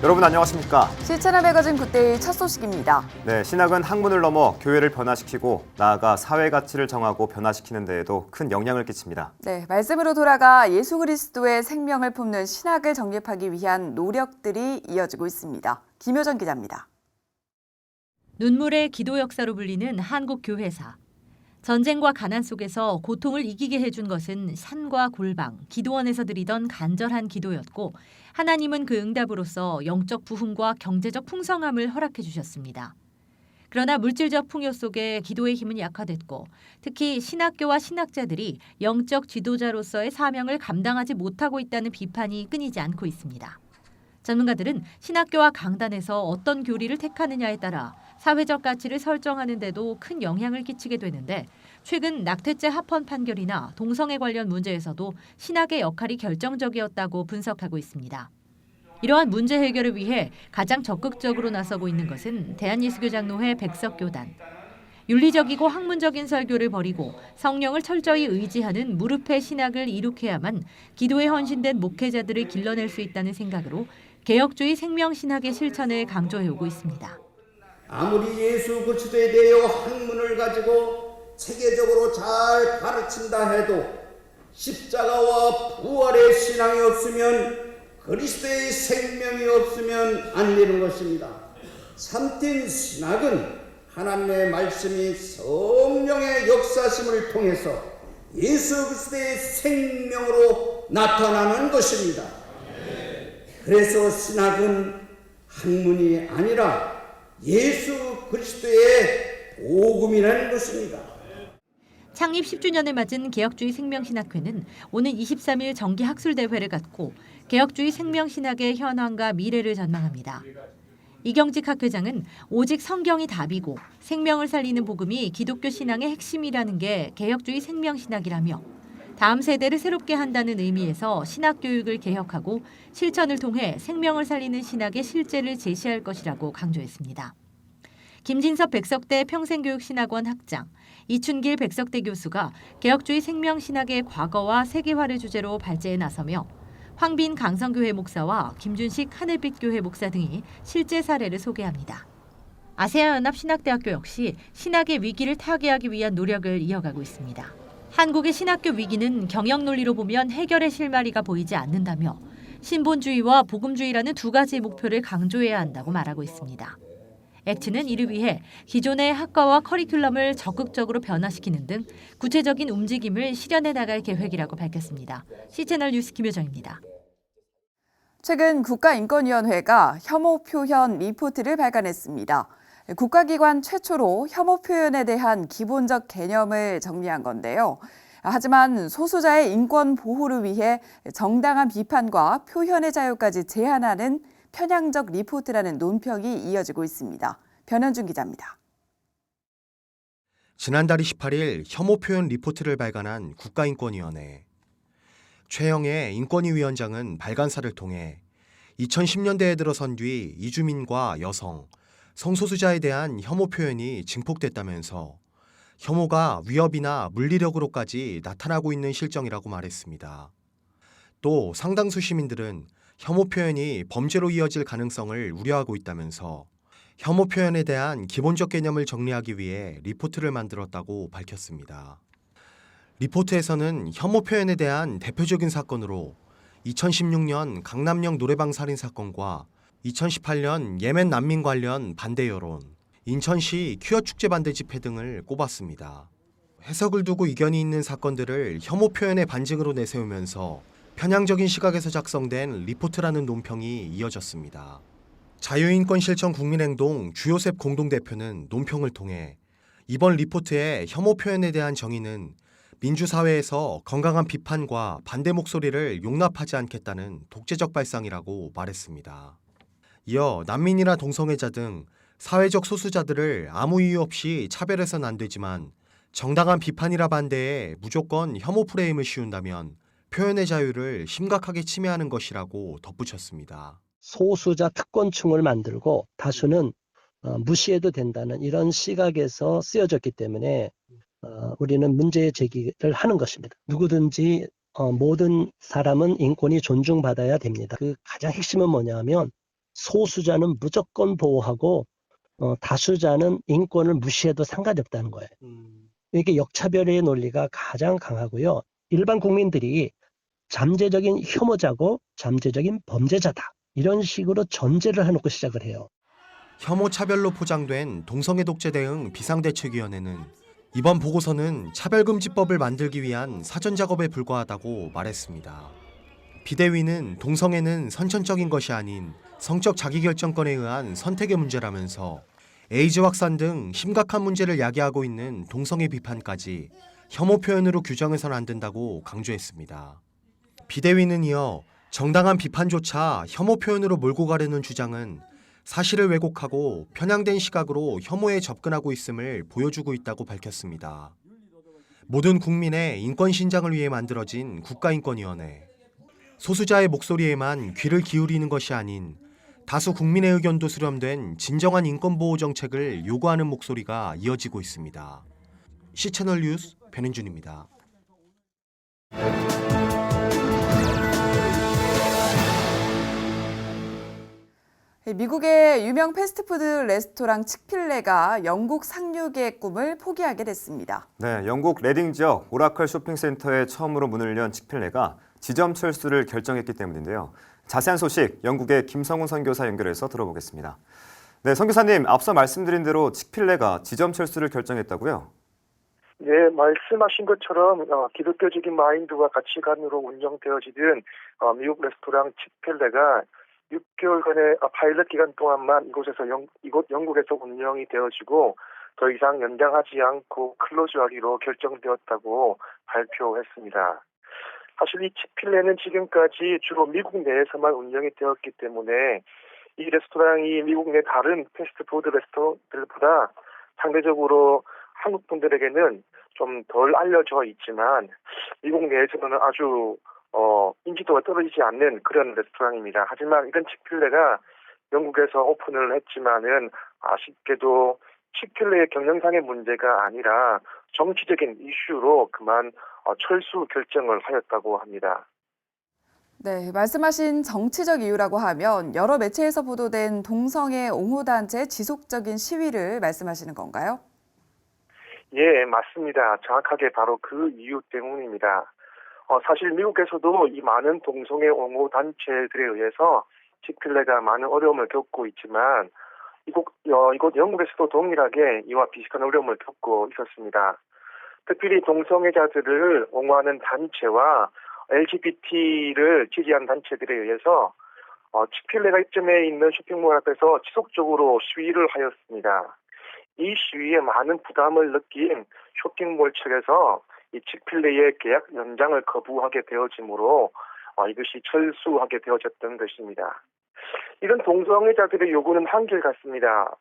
여러분 안녕하십니까? 실천의 매거진 굿데이 첫 소식입니다. 네, 신학은 학문을 넘어 교회를 변화시키고 나아가 사회 가치를 정하고 변화시키는 데에도 큰 영향을 끼칩니다. 네, 말씀으로 돌아가 예수 그리스도의 생명을 품는 신학을 정립하기 위한 노력들이 이어지고 있습니다. 김효정 기자입니다. 눈물의 기도 역사로 불리는 한국 교회사. 전쟁과 가난 속에서 고통을 이기게 해준 것은 산과 골방, 기도원에서 드리던 간절한 기도였고 하나님은 그 응답으로서 영적 부흥과 경제적 풍성함을 허락해 주셨습니다. 그러나 물질적 풍요 속에 기도의 힘은 약화됐고 특히 신학교와 신학자들이 영적 지도자로서의 사명을 감당하지 못하고 있다는 비판이 끊이지 않고 있습니다. 전문가들은 신학교와 강단에서 어떤 교리를 택하느냐에 따라 사회적 가치를 설정하는 데도 큰 영향을 끼치게 되는데 최근 낙태죄 합헌 판결이나 동성애 관련 문제에서도 신학의 역할이 결정적이었다고 분석하고 있습니다. 이러한 문제 해결을 위해 가장 적극적으로 나서고 있는 것은 대한예수교장로회 백석교단. 윤리적이고 학문적인 설교를 버리고 성령을 철저히 의지하는 무릎의 신학을 이룩해야만 기도에 헌신된 목회자들을 길러낼 수 있다는 생각으로 개혁주의 생명신학의 실천을 강조해오고 있습니다. 아무리 예수 그리스도에 대하여 학문을 가지고 체계적으로 잘 가르친다 해도 십자가와 부활의 신앙이 없으면 그리스도의 생명이 없으면 안 되는 것입니다. 참된 신학은 하나님의 말씀이 성령의 역사심을 통해서 예수 그리스도의 생명으로 나타나는 것입니다. 그래서 신학은 학문이 아니라 예수 그리스도의 복음이라는 것입니다. 창립 10주년을 맞은 개혁주의 생명신학회는 오는 23일 정기학술대회를 갖고 개혁주의 생명신학의 현황과 미래를 전망합니다. 이경직 학회장은 오직 성경이 답이고 생명을 살리는 복음이 기독교 신앙의 핵심이라는 게 개혁주의 생명신학이라며 다음 세대를 새롭게 한다는 의미에서 신학교육을 개혁하고 실천을 통해 생명을 살리는 신학의 실제를 제시할 것이라고 강조했습니다. 김진섭 백석대 평생교육신학원 학장, 이춘길 백석대 교수가 개혁주의 생명신학의 과거와 세계화를 주제로 발제에 나서며 황빈 강성교회 목사와 김준식 하늘빛교회 목사 등이 실제 사례를 소개합니다. 아세아연합신학대학교 역시 신학의 위기를 타개하기 위한 노력을 이어가고 있습니다. 한국의 신학교 위기는 경영 논리로 보면 해결의 실마리가 보이지 않는다며 신본주의와 복음주의라는 두 가지 목표를 강조해야 한다고 말하고 있습니다. 액트는 이를 위해 기존의 학과와 커리큘럼을 적극적으로 변화시키는 등 구체적인 움직임을 실현해 나갈 계획이라고 밝혔습니다. C채널 뉴스 김효정입니다. 최근 국가인권위원회가 혐오 표현 리포트를 발간했습니다. 국가기관 최초로 혐오 표현에 대한 기본적 개념을 정리한 건데요. 하지만 소수자의 인권 보호를 위해 정당한 비판과 표현의 자유까지 제한하는 편향적 리포트라는 논평이 이어지고 있습니다. 변현준 기자입니다. 지난달 28일 혐오 표현 리포트를 발간한 국가인권위원회. 최영애 인권위 위원장은 발간사를 통해 2010년대에 들어선 뒤 이주민과 여성, 성소수자에 대한 혐오 표현이 증폭됐다면서 혐오가 위협이나 물리력으로까지 나타나고 있는 실정이라고 말했습니다. 또 상당수 시민들은 혐오 표현이 범죄로 이어질 가능성을 우려하고 있다면서 혐오 표현에 대한 기본적 개념을 정리하기 위해 리포트를 만들었다고 밝혔습니다. 리포트에서는 혐오 표현에 대한 대표적인 사건으로 2016년 강남역 노래방 살인 사건과 2018년 예멘 난민 관련 반대 여론, 인천시 퀴어 축제 반대 집회 등을 꼽았습니다. 해석을 두고 이견이 있는 사건들을 혐오 표현의 반증으로 내세우면서 편향적인 시각에서 작성된 리포트라는 논평이 이어졌습니다. 자유인권실천 국민행동 주요셉 공동대표는 논평을 통해 이번 리포트의 혐오 표현에 대한 정의는 민주사회에서 건강한 비판과 반대 목소리를 용납하지 않겠다는 독재적 발상이라고 말했습니다. 이어 난민이나 동성애자 등 사회적 소수자들을 아무 이유 없이 차별해서는 안 되지만 정당한 비판이라 반대에 무조건 혐오 프레임을 씌운다면 표현의 자유를 심각하게 침해하는 것이라고 덧붙였습니다. 소수자 특권층을 만들고 다수는 무시해도 된다는 이런 시각에서 쓰여졌기 때문에 우리는 문제 제기를 하는 것입니다. 누구든지 모든 사람은 인권이 존중받아야 됩니다. 그 가장 핵심은 뭐냐면 소수자는 무조건 보호하고 다수자는 인권을 무시해도 상관이 없다는 거예요. 이게 역차별의 논리가 가장 강하고요. 일반 국민들이 잠재적인 혐오자고 잠재적인 범죄자다. 이런 식으로 전제를 해놓고 시작을 해요. 혐오 차별로 포장된 동성애 독재 대응 비상대책위원회는 이번 보고서는 차별금지법을 만들기 위한 사전 작업에 불과하다고 말했습니다. 비대위는 동성애는 선천적인 것이 아닌 성적 자기결정권에 의한 선택의 문제라면서 에이즈 확산 등 심각한 문제를 야기하고 있는 동성애 비판까지 혐오 표현으로 규정해서는 안 된다고 강조했습니다. 비대위는 이어 정당한 비판조차 혐오 표현으로 몰고 가려는 주장은 사실을 왜곡하고 편향된 시각으로 혐오에 접근하고 있음을 보여주고 있다고 밝혔습니다. 모든 국민의 인권 신장을 위해 만들어진 국가인권위원회. 소수자의 목소리에만 귀를 기울이는 것이 아닌 다수 국민의 의견도 수렴된 진정한 인권보호 정책을 요구하는 목소리가 이어지고 있습니다. C채널 뉴스 변현준입니다. 미국의 유명 패스트푸드 레스토랑 칙필레가 영국 상륙의 꿈을 포기하게 됐습니다. 네, 영국 레딩 지역 오라클 쇼핑센터에 처음으로 문을 연 칙필레가 지점 철수를 결정했기 때문인데요. 자세한 소식 영국의 김성훈 선교사 연결해서 들어보겠습니다. 네, 선교사님, 앞서 말씀드린 대로 칙필레가 지점 철수를 결정했다고요? 네, 말씀하신 것처럼 기독교적인 마인드와 가치관으로 운영되어지는 미국 레스토랑 칙필레가 6개월간의 파일럿 기간 동안만 이곳 영국에서 운영이 되어지고 더 이상 연장하지 않고 클로즈하기로 결정되었다고 발표했습니다. 사실 이 칙필레는 지금까지 주로 미국 내에서만 운영이 되었기 때문에 이 레스토랑이 미국 내 다른 패스트푸드 레스토랑들보다 상대적으로 한국 분들에게는 좀 덜 알려져 있지만 미국 내에서는 아주 인지도가 떨어지지 않는 그런 레스토랑입니다. 하지만 이런 칙필레가 영국에서 오픈을 했지만은 아쉽게도 칙필레의 경영상의 문제가 아니라 정치적인 이슈로 그만 철수 결정을 하였다고 합니다. 네, 말씀하신 정치적 이유라고 하면 여러 매체에서 보도된 동성애 옹호단체의 지속적인 시위를 말씀하시는 건가요? 예, 맞습니다. 정확하게 바로 그 이유 때문입니다. 사실 미국에서도 이 많은 동성애 옹호 단체들에 의해서 칙필레가 많은 어려움을 겪고 있지만 이곳 영국에서도 동일하게 이와 비슷한 어려움을 겪고 있었습니다. 특별히 동성애자들을 옹호하는 단체와 LGBT를 지지하는 단체들에 의해서 칙필레가 입점해 있는 쇼핑몰 앞에서 지속적으로 시위를 하였습니다. 이 시위에 많은 부담을 느낀 쇼핑몰 측에서 이 칙필레의 계약 연장을 거부하게 되어지므로 이것이 철수하게 되어졌던 것입니다. 이런 동성애자들의 요구는 한결같습니다.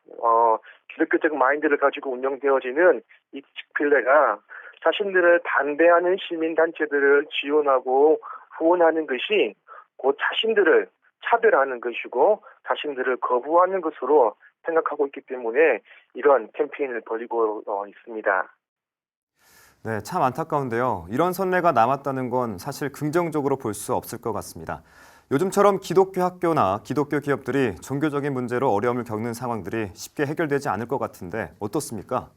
기독교적 마인드를 가지고 운영되어지는 이 칙필레가 자신들을 반대하는 시민단체들을 지원하고 후원하는 것이 곧 자신들을 차별하는 것이고 자신들을 거부하는 것으로 생각하고 있기 때문에 이런 캠페인을 벌이고 있습니다. 네, 참 안타까운데요. 이런 선례가 남았다는 건 사실 긍정적으로 볼 수 없을 것 같습니다. 요즘처럼 기독교 학교나 기독교 기업들이 종교적인 문제로 어려움을 겪는 상황들이 쉽게 해결되지 않을 것 같은데 어떻습니까?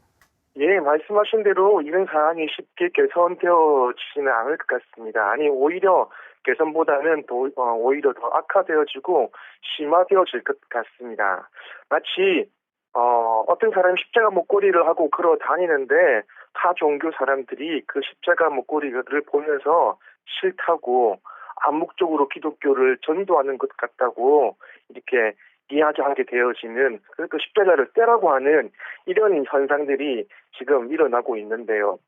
예, 말씀하신 대로 이런 상황이 쉽게 개선되어지지는 않을 것 같습니다. 아니, 오히려 개선보다는 오히려 더 악화되어지고 심화되어질 것 같습니다. 마치 어떤 사람이 십자가 목걸이를 하고 걸어 다니는데 타 종교 사람들이 그 십자가 목걸이를 보면서 싫다고 암묵적으로 기독교를 전도하는 것 같다고 이렇게 이야기하게 되어지는 그 십자가를 떼라고 하는 이런 현상들이 지금 일어나고 있는데요.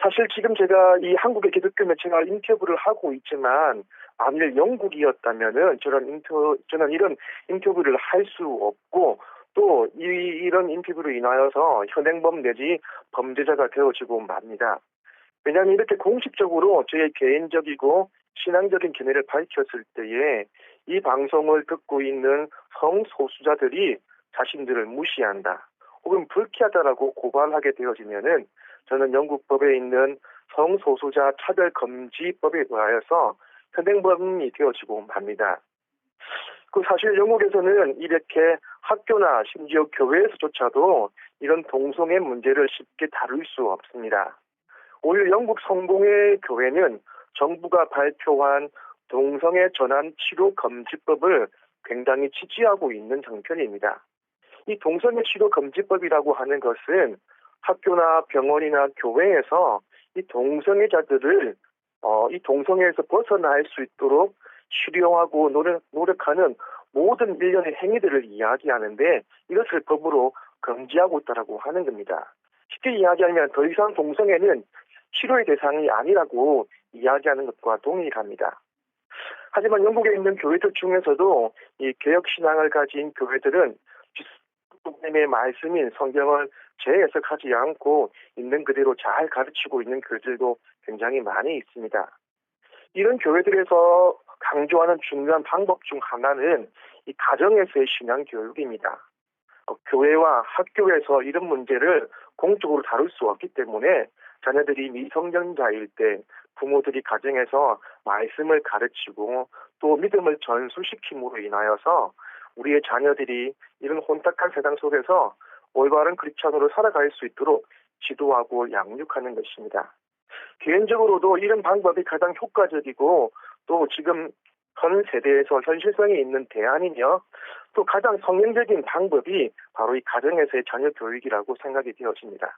사실 지금 제가 이 한국의 기독교 매체가 인터뷰를 하고 있지만 만일 영국이었다면은 저는 이런 인터뷰를 할 수 없고 또 이런 인터뷰로 인하여서 현행범 내지 범죄자가 되어지고 맙니다. 왜냐하면 이렇게 공식적으로 저의 개인적이고 신앙적인 견해를 밝혔을 때에 이 방송을 듣고 있는 성소수자들이 자신들을 무시한다 혹은 불쾌하다라고 고발하게 되어지면은 저는 영국 법에 있는 성소수자 차별금지법에 의하여서 현행범이 되어지고 맙니다. 그 사실 영국에서는 이렇게 학교나 심지어 교회에서조차도 이런 동성애 문제를 쉽게 다룰 수 없습니다. 오히려 영국 성공회 교회는 정부가 발표한 동성애 전환 치료 금지법을 굉장히 지지하고 있는 형편입니다. 이 동성애 치료 금지법이라고 하는 것은 학교나 병원이나 교회에서 이 동성애자들을 이 동성애에서 벗어날 수 있도록 치료하고 노력하는 모든 일련의 행위들을 이야기하는데 이것을 법으로 금지하고 있다고 하는 겁니다. 쉽게 이야기하면 더 이상 동성애는 치료의 대상이 아니라고 이야기하는 것과 동일합니다. 하지만 영국에 있는 교회들 중에서도 이 개혁신앙을 가진 교회들은 하나님의 말씀인 성경을 재해석하지 않고 있는 그대로 잘 가르치고 있는 교회들도 굉장히 많이 있습니다. 이런 교회들에서 강조하는 중요한 방법 중 하나는 이 가정에서의 신앙 교육입니다. 교회와 학교에서 이런 문제를 공적으로 다룰 수 없기 때문에 자녀들이 미성년자일 때 부모들이 가정에서 말씀을 가르치고 또 믿음을 전수시킴으로 인하여서 우리의 자녀들이 이런 혼탁한 세상 속에서 올바른 크리스찬으로 살아갈 수 있도록 지도하고 양육하는 것입니다. 개인적으로도 이런 방법이 가장 효과적이고 또 지금 현 세대에서 현실성이 있는 대안이며 또 가장 성경적인 방법이 바로 이 가정에서의 자녀 교육이라고 생각이 되어집니다.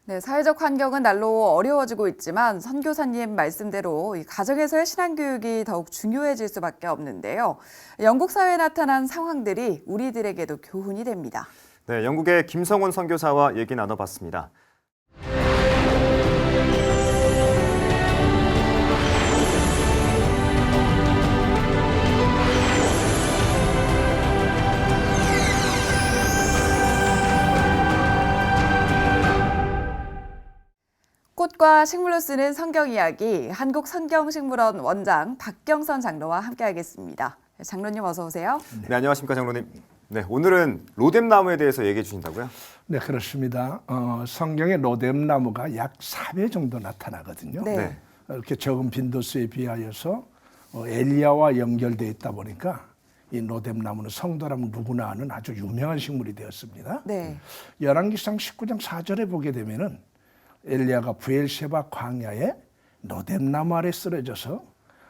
네, 사회적 환경은 날로 어려워지고 있지만 선교사님 말씀대로 이 가정에서의 신앙교육이 더욱 중요해질 수밖에 없는데요. 영국 사회에 나타난 상황들이 우리들에게도 교훈이 됩니다. 네, 영국의 김성훈 선교사와 얘기 나눠봤습니다. 꽃과 식물로 쓰는 성경 이야기, 한국성경식물원 원장 박경선 장로와 함께하겠습니다. 장로님 어서 오세요. 네, 안녕하십니까 장로님. 네, 오늘은 로뎀나무에 대해서 얘기해 주신다고요? 네, 그렇습니다. 성경에 로뎀나무가 약 4배 정도 나타나거든요. 네. 이렇게 적은 빈도수에 비하여서 엘리야와 연결되어 있다 보니까 이 로뎀나무는 성도라면 누구나 아는 아주 유명한 식물이 되었습니다. 네. 열왕기상 19장 4절에 보게 되면은 엘리야가 부엘셰바 광야에 로뎀나무 아래 쓰러져서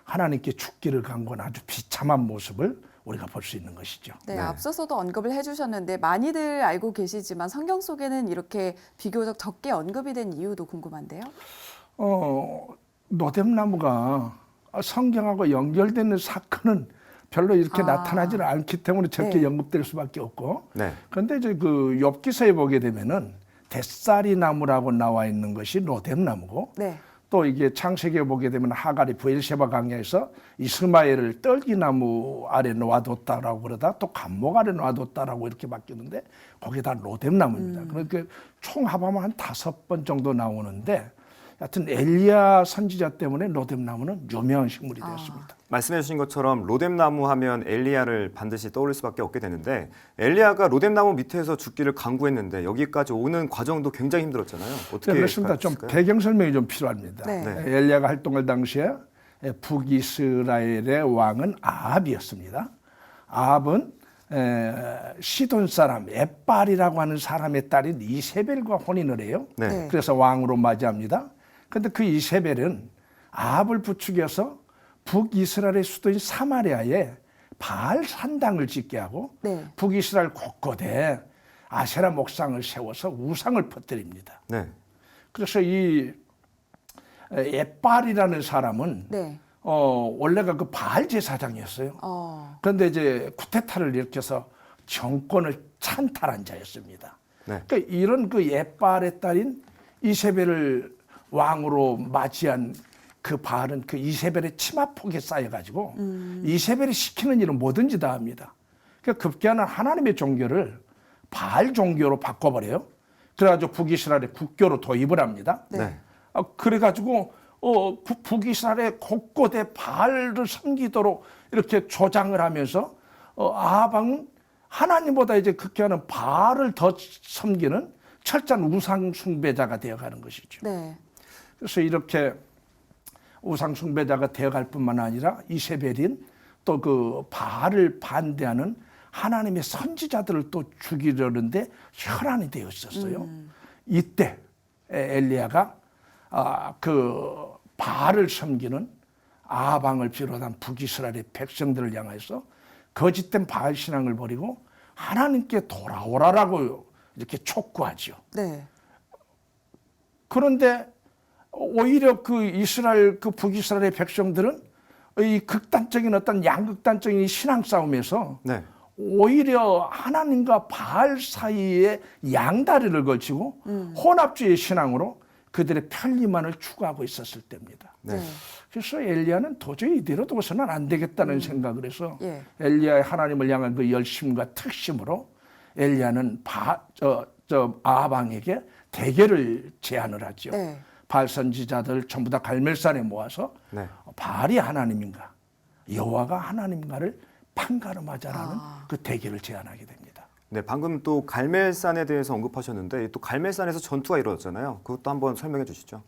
하나님께 죽기를 간구한 아주 비참한 모습을 우리가 볼 수 있는 것이죠. 네, 앞서서도 언급을 해주셨는데 많이들 알고 계시지만 성경 속에는 이렇게 비교적 적게 언급이 된 이유도 궁금한데요. 로뎀나무가 성경하고 연결되는 사건은 별로 이렇게 나타나지는 않기 때문에 적게 네. 언급될 수밖에 없고. 네. 그런데 이제 그 욥기서에 보게 되면은 뱃사리 나무라고 나와 있는 것이 로뎀나무고. 네. 또 이게 창세기에 보게 되면 하갈이 부엘셰바 강야에서 이스마엘을 떨기나무 아래 놓아뒀다라고 그러다 또 감목 아래 놓아뒀다라고 이렇게 바뀌는데 거기에 다 로뎀나무입니다. 그러니까 총 합하면 한 5번 정도 나오는데 하여튼 엘리야 선지자 때문에 로뎀나무는 유명한 식물이 되었습니다. 말씀해 주신 것처럼 로뎀나무 하면 엘리야를 반드시 떠올릴 수밖에 없게 되는데 엘리야가 로뎀나무 밑에서 죽기를 간구했는데 여기까지 오는 과정도 굉장히 힘들었잖아요. 어떻게 네, 그렇습니다. 좀 가르쳤을까요? 배경 설명이 좀 필요합니다. 네. 엘리야가 활동할 당시에 북이스라엘의 왕은 아합이었습니다. 아합은 시돈 사람 엣발이라고 하는 사람의 딸인 이세벨과 혼인을 해요. 네. 네. 그래서 왕으로 맞이합니다. 그런데 그 이세벨은 아합을 부추겨서 북이스라엘의 수도인 사마리아에 바알 산당을 짓게 하고 네. 북이스라엘 곳곳에 아세라 목상을 세워서 우상을 퍼뜨립니다. 네. 그래서 이 엣발이라는 사람은 네. 원래가 그 바알 제사장이었어요. 그런데 이제 쿠데타를 일으켜서 정권을 찬탈한 자였습니다. 네. 그러니까 이런 그 엣발의 딸인 이세벨을 왕으로 맞이한 그 바알은 그 이세벨의 치마폭에 쌓여가지고 이세벨이 시키는 일은 뭐든지 다 합니다. 그러니까 급기야는 하나님의 종교를 바알 종교로 바꿔버려요. 그래가지고 북이스라엘의 국교로 도입을 합니다. 네. 그래가지고 북이스라엘의 곳곳에 바알을 섬기도록 이렇게 조장을 하면서 아합은 하나님보다 이제 급기야는 바알을 더 섬기는 철저한 우상 숭배자가 되어가는 것이죠. 네. 그래서 이렇게 우상 숭배자가 되어갈 뿐만 아니라 이세벨인 또 그 바알을 반대하는 하나님의 선지자들을 또 죽이려는데 혈안이 되어 있었어요. 이때 엘리야가 그 바알을 섬기는 아방을 비롯한 북이스라엘의 백성들을 향해서 거짓된 바알 신앙을 버리고 하나님께 돌아오라라고 이렇게 촉구하죠. 네. 그런데 오히려 그 이스라엘 그 북이스라엘의 백성들은 이 극단적인 어떤 양극단적인 신앙 싸움에서 네. 오히려 하나님과 바알 사이에 양다리를 걸치고 혼합주의 신앙으로 그들의 편리만을 추구하고 있었을 때입니다. 네. 그래서 엘리야는 도저히 이대로 둬서는 안 되겠다는 생각을 해서 예. 엘리야의 하나님을 향한 그 열심과 특심으로 엘리야는 아방에게 대결을 제안을 하죠. 네. 바알 선지자들 전부 다 갈멜산에 모아서 네. 바알이 하나님인가 여호와가 하나님인가를 판가름하자라는 그 대결을 제안하게 됩니다. 네, 방금 또 갈멜산에 대해서 언급하셨는데 또 갈멜산에서 전투가 이루어졌잖아요. 그것도 한번 설명해 주시죠.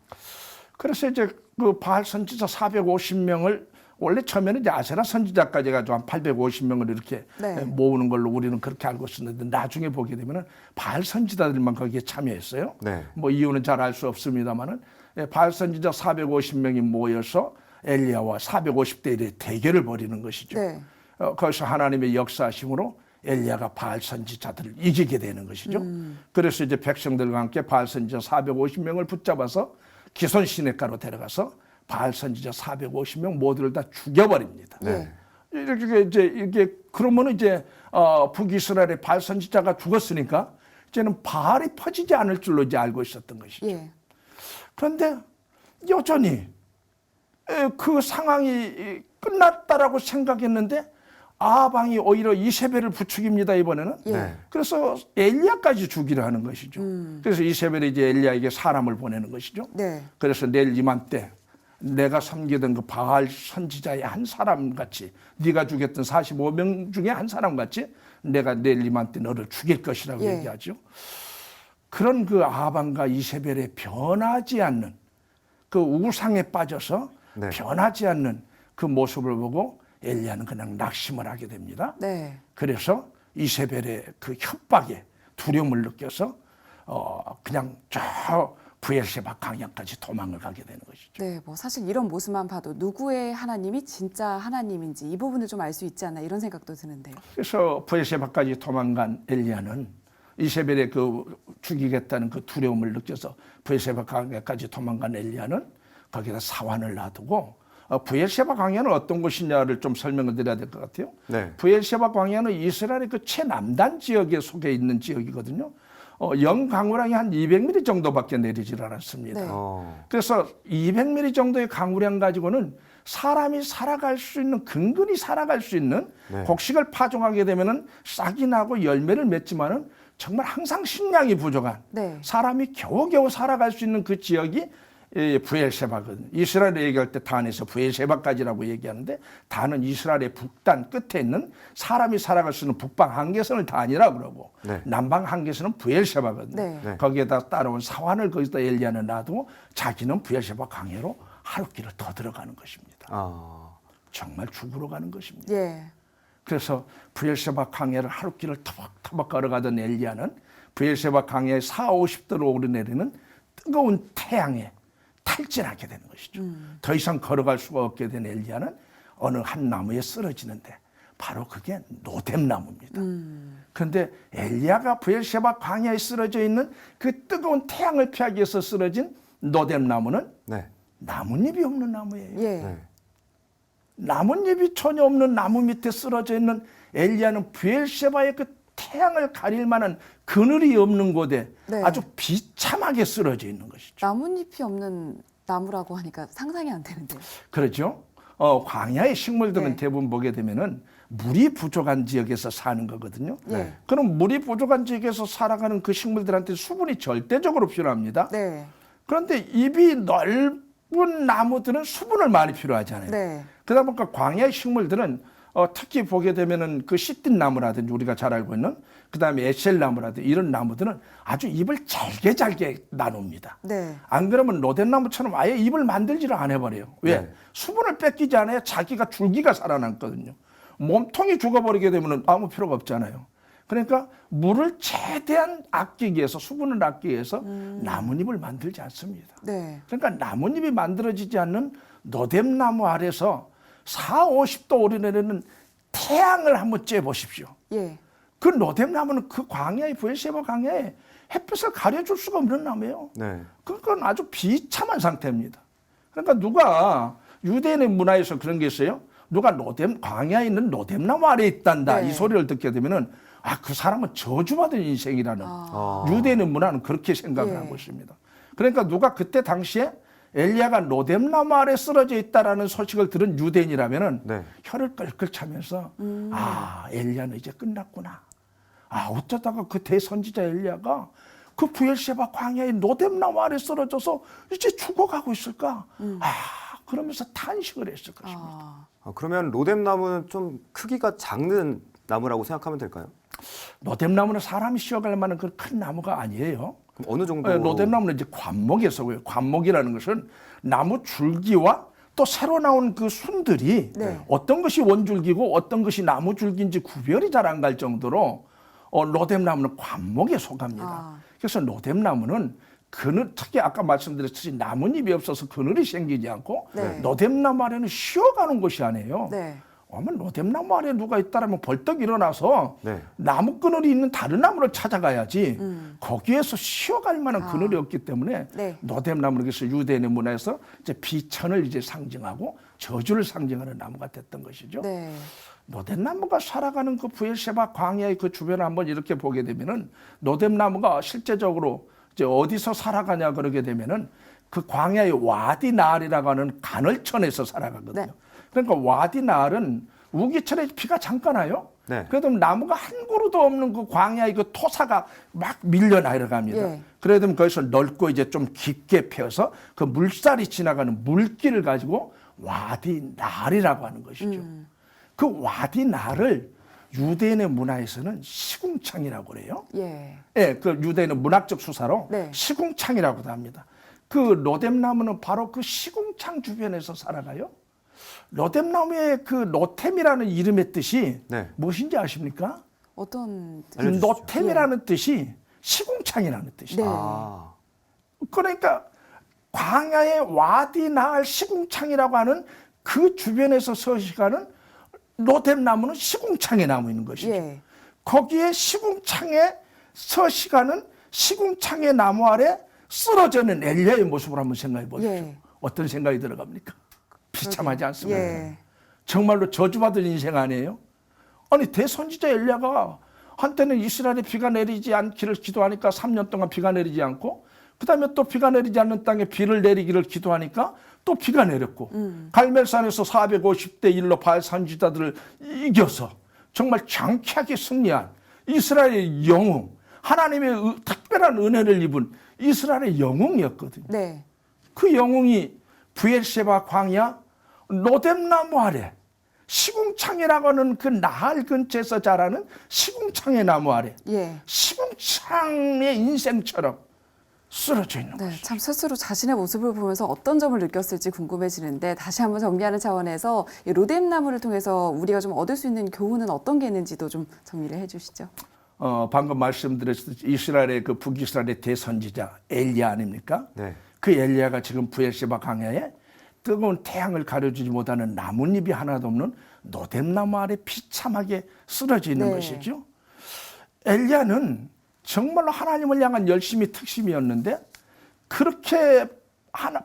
그래서 이제 그 바알 선지자 450명을 원래 처음에는 이제 아세라 선지자까지 해가지고 한 850명을 이렇게 네. 모으는 걸로 우리는 그렇게 알고 있었는데 나중에 보게 되면은 바알 선지자들만 거기에 참여했어요. 네. 뭐 이유는 잘 알 수 없습니다만은 바알 선지자 450명이 모여서 엘리야와 450대 1의 대결을 벌이는 것이죠. 네. 거기서 하나님의 역사심으로 엘리야가 바알 선지자들을 이기게 되는 것이죠. 그래서 이제 백성들과 함께 바알 선지자 450명을 붙잡아서 기손 시내가로 데려가서 바알 선지자 450명 모두를 다 죽여버립니다. 네. 이렇게 그러면 이제 북이스라엘의 바알 선지자가 죽었으니까 이제는 바알이 퍼지지 않을 줄로 이제 알고 있었던 것이죠. 예. 그런데 여전히 그 상황이 끝났다라고 생각했는데 아방이 오히려 이세벨을 부추깁니다 이번에는. 네. 그래서 엘리야까지 죽이려 하는 것이죠. 그래서 이세벨이 이제 엘리야에게 사람을 보내는 것이죠. 네. 그래서 내일 이맘때 내가 섬기던 그 바알 선지자의 한 사람 같이 네가 죽였던 45명 중에 한 사람 같이 내가 내일 이맘때 너를 죽일 것이라고 예. 얘기하죠. 그런 그 아방과 이세벨의 변하지 않는 그 우상에 빠져서 네. 변하지 않는 그 모습을 보고 엘리야는 그냥 낙심을 하게 됩니다. 네. 그래서 이세벨의 그 협박에 두려움을 느껴서 그냥 저 부엘세바 강야까지 도망을 가게 되는 것이죠. 네, 뭐 사실 이런 모습만 봐도 누구의 하나님이 진짜 하나님인지 이 부분을 좀 알 수 있지 않나 이런 생각도 드는데요. 그래서 부엘세바까지 도망간 엘리야는 이세벨의 그 죽이겠다는 그 두려움을 느껴서 부엘세바 강야까지 도망간 엘리야는 거기다 사환을 놔두고 부엘세바 광야는 어떤 곳이냐를 좀 설명을 드려야 될 것 같아요. 네. 부엘세바 광야는 이스라엘의 그 최남단 지역에 속해 있는 지역이거든요. 영강우량이 한 200mm 정도밖에 내리질 않았습니다. 네. 그래서 200mm 정도의 강우량 가지고는 사람이 살아갈 수 있는 근근히 살아갈 수 있는 네. 곡식을 파종하게 되면은 싹이 나고 열매를 맺지만은 정말 항상 식량이 부족한 네. 사람이 겨우겨우 살아갈 수 있는 그 지역이 부엘세바거든요. 이스라엘을 얘기할 때 단에서 부엘세바까지라고 얘기하는데 단은 이스라엘의 북단 끝에 있는 사람이 살아갈 수 있는 북방 한계선을 단이라고 그러고 네. 남방 한계선은 부엘세바거든요. 네. 네. 거기에다 따라온 사환을 거기다 엘리야는 놔두고 자기는 부엘세바 강해로 하룻길을 더 들어가는 것입니다. 정말 죽으러 가는 것입니다. 예. 그래서 부엘세바 강해를 하룻길을 터벅터벅 걸어가던 엘리야는 부엘세바 강해의 40~50도로 오르내리는 뜨거운 태양에 탈진하게 되는 것이죠. 더 이상 걸어갈 수가 없게 된 엘리야는 어느 한 나무에 쓰러지는데 바로 그게 노뎀나무입니다. 그런데 엘리야가 부엘세바 광야에 쓰러져 있는 그 뜨거운 태양을 피하기 위해서 쓰러진 노뎀나무는 네. 나뭇잎이 없는 나무예요. 예. 네. 나뭇잎이 전혀 없는 나무 밑에 쓰러져 있는 엘리야는 부엘세바의 그 태양을 가릴 만한 그늘이 없는 곳에 네. 아주 비참하게 쓰러져 있는 것이죠. 나뭇잎이 없는 나무라고 하니까 상상이 안 되는데요. 그렇죠. 광야의 식물들은 네. 대부분 보게 되면은 물이 부족한 지역에서 사는 거거든요. 네. 그럼 물이 부족한 지역에서 살아가는 그 식물들한테 수분이 절대적으로 필요합니다. 네. 그런데 잎이 넓은 나무들은 수분을 많이 필요하잖아요. 네. 그러다 보니까 광야의 식물들은 특히 보게 되면은 그 시딘 나무라든지 우리가 잘 알고 있는 그다음에 에셀 나무라든지 이런 나무들은 아주 잎을 잘게 나눕니다. 네. 안 그러면 로덴 나무처럼 아예 잎을 만들지를 안 해버려요. 왜? 네. 수분을 뺏기지 않아야 자기가 줄기가 살아남거든요. 몸통이 죽어버리게 되면 아무 필요가 없잖아요. 그러니까 물을 최대한 아끼기 위해서 수분을 아끼기 위해서 나뭇잎을 만들지 않습니다. 네. 그러니까 나뭇잎이 만들어지지 않는 노뎀나무 아래서 40~50도 오르내리는 태양을 한번 쬐보십시오. 예. 그 노뎀나무는 그 광야의 브엘셰바 광야에 햇빛을 가려줄 수가 없는 나무예요. 네. 그건 아주 비참한 상태입니다. 그러니까 누가 유대인의 문화에서 그런 게 있어요. 누가 광야에 있는 노뎀나무 아래에 있단다. 네. 이 소리를 듣게 되면은 그 사람은 저주받은 인생이라는 유대인의 문화는 그렇게 생각을 예. 하고 있습니다. 그러니까 누가 그때 당시에 엘리야가 노뎀나무 아래 쓰러져 있다라는 소식을 들은 유대인이라면은 네. 혀를 끌끌 차면서 엘리야는 이제 끝났구나. 어쩌다가 그 대선지자 엘리야가 그 브엘셰바 광야의 노뎀나무 아래 쓰러져서 이제 죽어가고 있을까? 그러면서 탄식을 했을 것입니다. 그러면 로뎀나무는 좀 크기가 작은 나무라고 생각하면 될까요? 노뎀나무는 사람이 쉬어갈 만한 그 큰 나무가 아니에요. 그럼 어느 정도? 노뎀나무는 이제 관목에 서고요. 관목이라는 것은 나무 줄기와 또 새로 나온 그 순들이 네. 어떤 것이 원줄기고 어떤 것이 나무 줄기인지 구별이 잘 안 갈 정도로 노뎀나무는 관목에 속합니다. 그래서 노뎀나무는 그늘, 특히 아까 말씀드렸듯이 나뭇잎이 없어서 그늘이 생기지 않고 네. 노뎀나무 아래는 쉬어가는 곳이 아니에요. 네. 노뎀나무 아래에 누가 있다라면 벌떡 일어나서 네. 나무 그늘이 있는 다른 나무를 찾아가야지 거기에서 쉬어갈 만한 그늘이 없기 때문에 네. 노뎀나무는 그래서 유대인의 문화에서 이제 비천을 이제 상징하고 저주를 상징하는 나무가 됐던 것이죠. 네. 노뎀나무가 살아가는 그 브엘셰바 광야의 그 주변을 한번 이렇게 보게 되면은 노뎀나무가 실제적으로 이제 어디서 살아가냐 그러게 되면은 그 광야의 와디 나알이라고 하는 간헐천에서 살아가거든요. 네. 그러니까 와디 나알은 우기철에 비가 잠깐 와요. 네. 그래도 나무가 한 그루도 없는 그 광야의 그 토사가 막 밀려 내려갑니다. 예. 그래 되면 거기서 넓고 이제 좀 깊게 펴서 그 물살이 지나가는 물길을 가지고 와디 나알이라고 하는 것이죠. 그 와디 나알을 유대인의 문화에서는 시궁창이라고 그래요. 예. 예, 그 유대인의 문학적 수사로 네. 시궁창이라고도 합니다. 그 로뎀나무는 바로 그 시궁창 주변에서 살아가요. 로뎀나무의 그 노템이라는 이름의 뜻이 네. 무엇인지 아십니까? 어떤 그 노템이라는 뜻이 시궁창이라는 뜻이에요. 네. 그러니까 광야의 와디 나알 시궁창이라고 하는 그 주변에서 서식하는 노뎀나무는 시궁창에 나무 있는 것이죠. 예. 거기에 시궁창에 서식하는 시궁창의 나무 아래 쓰러져는 엘리야의 모습을 한번 생각해 보십시오. 예. 어떤 생각이 들어갑니까? 비참하지 않습니까? 예. 정말로 저주받은 인생 아니에요? 아니 대선지자 엘리야가 한때는 이스라엘에 비가 내리지 않기를 기도하니까 3년 동안 비가 내리지 않고 그다음에 또 비가 내리지 않는 땅에 비를 내리기를 기도하니까 또 비가 내렸고 갈멜산에서 450대 1로 바알 선지자들을 이겨서 정말 장쾌하게 승리한 이스라엘의 영웅, 하나님의 특별한 은혜를 입은 이스라엘의 영웅이었거든요. 네. 그 영웅이 브엘셰바 광야 노뎀나무 아래 시궁창이라고 하는 그 나할 근처에서 자라는 시궁창의 나무 아래 예. 시궁창의 인생처럼 쓰러져 있는 네, 것이죠. 참 스스로 자신의 모습을 보면서 어떤 점을 느꼈을지 궁금해지는데 다시 한번 정리하는 차원에서 이 로뎀나무를 통해서 우리가 좀 얻을 수 있는 교훈은 어떤 게 있는지도 좀 정리를 해주시죠. 방금 말씀드렸듯이 이스라엘의 그 북이스라엘의 대선지자 엘리야 아닙니까? 네. 그 엘리야가 지금 브엘셰바 광야에 뜨거운 태양을 가려주지 못하는 나뭇잎이 하나도 없는 노뎀나무 아래 비참하게 쓰러져 있는 네. 것이죠. 엘리야는 정말로 하나님을 향한 열심이 특심이었는데 그렇게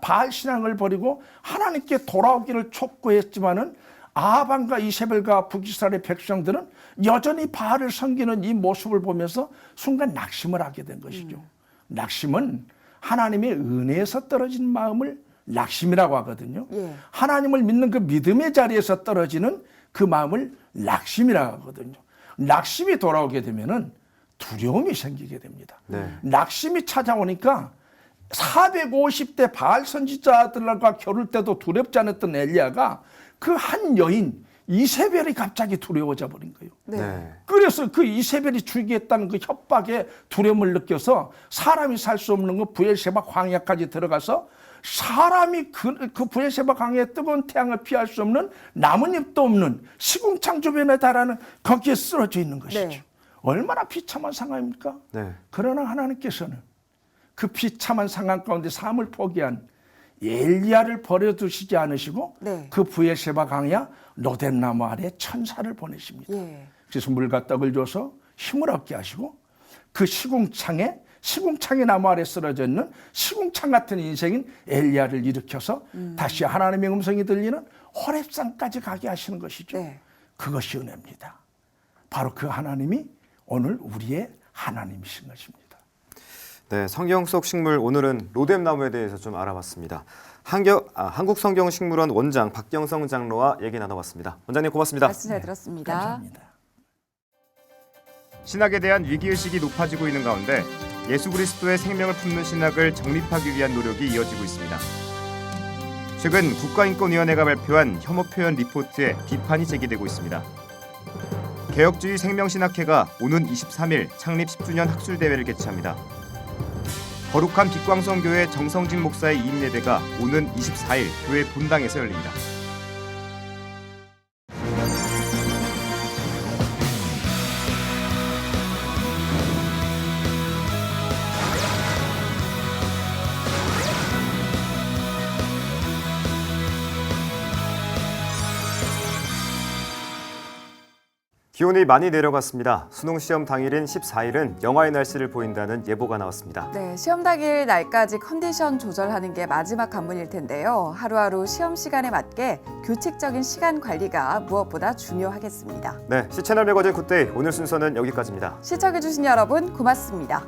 바알 신앙을 버리고 하나님께 돌아오기를 촉구했지만은 아합과 이세벨과 북이스라엘의 백성들은 여전히 바알을 섬기는 이 모습을 보면서 순간 낙심을 하게 된 것이죠. 낙심은 하나님의 은혜에서 떨어진 마음을 낙심이라고 하거든요. 예. 하나님을 믿는 그 믿음의 자리에서 떨어지는 그 마음을 낙심이라고 하거든요. 낙심이 돌아오게 되면은 두려움이 생기게 됩니다. 네. 낙심이 찾아오니까 450대 바알 선지자들과 겨룰 때도 두렵지 않았던 엘리야가 그 한 여인 이세벨이 갑자기 두려워져 버린 거예요. 네. 그래서 그 이세벨이 죽이겠다는 그 협박에 두려움을 느껴서 사람이 살 수 없는 그 브엘셰바 광야까지 들어가서 사람이 그 브엘셰바 광야의 뜨거운 태양을 피할 수 없는 나뭇잎도 없는 시궁창 주변에 달하는 거기에 쓰러져 있는 것이죠. 네. 얼마나 비참한 상황입니까? 네. 그러나 하나님께서는 그 비참한 상황 가운데 삶을 포기한 엘리야를 버려두시지 않으시고 네. 그 브엘셰바 광야 로뎀나무 아래 천사를 보내십니다. 예. 그래서 물과 떡을 줘서 힘을 얻게 하시고 그 시궁창의 나무 아래 쓰러져 있는 시궁창 같은 인생인 엘리야를 일으켜서 다시 하나님의 음성이 들리는 호렙산까지 가게 하시는 것이죠. 네. 그것이 은혜입니다. 바로 그 하나님이 오늘 우리의 하나님이신 것입니다. 네, 성경 속 식물 오늘은 로뎀나무에 대해서 좀 알아봤습니다. 한국성경식물원 원장 박경성 장로와 얘기 나눠봤습니다. 원장님 고맙습니다. 말씀 잘 들었습니다. 감사합니다. 신학에 대한 위기의식이 높아지고 있는 가운데 예수 그리스도의 생명을 품는 신학을 정립하기 위한 노력이 이어지고 있습니다. 최근 국가인권위원회가 발표한 혐오 표현 리포트에 비판이 제기되고 있습니다. 개혁주의 생명신학회가 오는 23일 창립 10주년 학술대회를 개최합니다. 거룩한 빛광성교회 정성진 목사의 이임예배가 오는 24일 교회 본당에서 열립니다. 기온이 많이 내려갔습니다. 수능 시험 당일인 14일은 영하의 날씨를 보인다는 예보가 나왔습니다. 네, 시험 당일 날까지 컨디션 조절하는 게 마지막 관문일 텐데요. 하루하루 시험 시간에 맞게 규칙적인 시간 관리가 무엇보다 중요하겠습니다. 네, 시채널 매거진 굿데이 오늘 순서는 여기까지입니다. 시청해주신 여러분 고맙습니다.